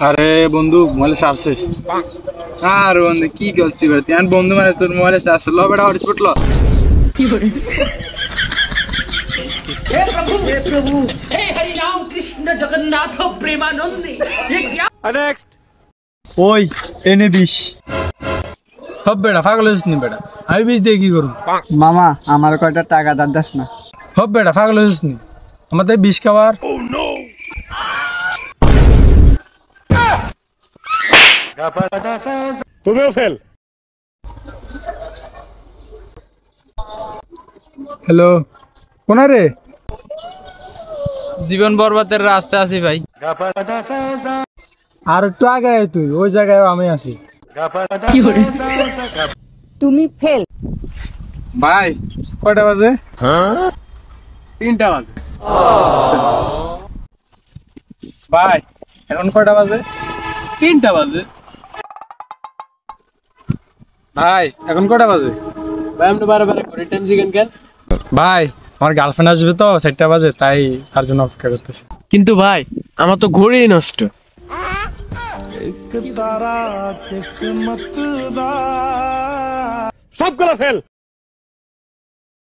আরে বন্ধু মোবাইলে চার্জ শেষ। আর বন্ধু কি করছি করতে আর বন্ধু মানে তোর মোবাইলে চার্জ লো বেটা হটস্পট লো। কি করে हे प्रभु हे हरि राम कृष्ण जगन्नाथ प्रेमानंदी ये क्या নেক্সট ওই এনে বিষ হব বেটা পাগল হইছিস নি বেটা আমি বিষ দিয়ে কি করব মামা আমার কয়টা টাকা দাঁত দাস না। হব বেটা পাগল হইছিস নি আমার তো বিষ খাবার তুমিও ফেল। হ্যালো কোনা রে জীবন বরবাদের রাস্তা আছি ভাই। আর একটু আগে আয় তুই ওই জায়গায় আমি আছি। কি করে তুমি ফেল। ভাই কয়টা বাজে? 3টা বাজে। ভাই এখন কয়টা বাজে? 3টা বাজে। ভাই এখন কয়টা বাজে? ভাই আমরা বারবার করে টাইম জিগান কেন? ভাই আমার গার্লফ্রেন্ড আসবে তো 4টা বাজে তাই তার জন্য অপেক্ষা করতেছি। কিন্তু ভাই আমার তো ঘড়ি নষ্ট। সবগুলো ফেল।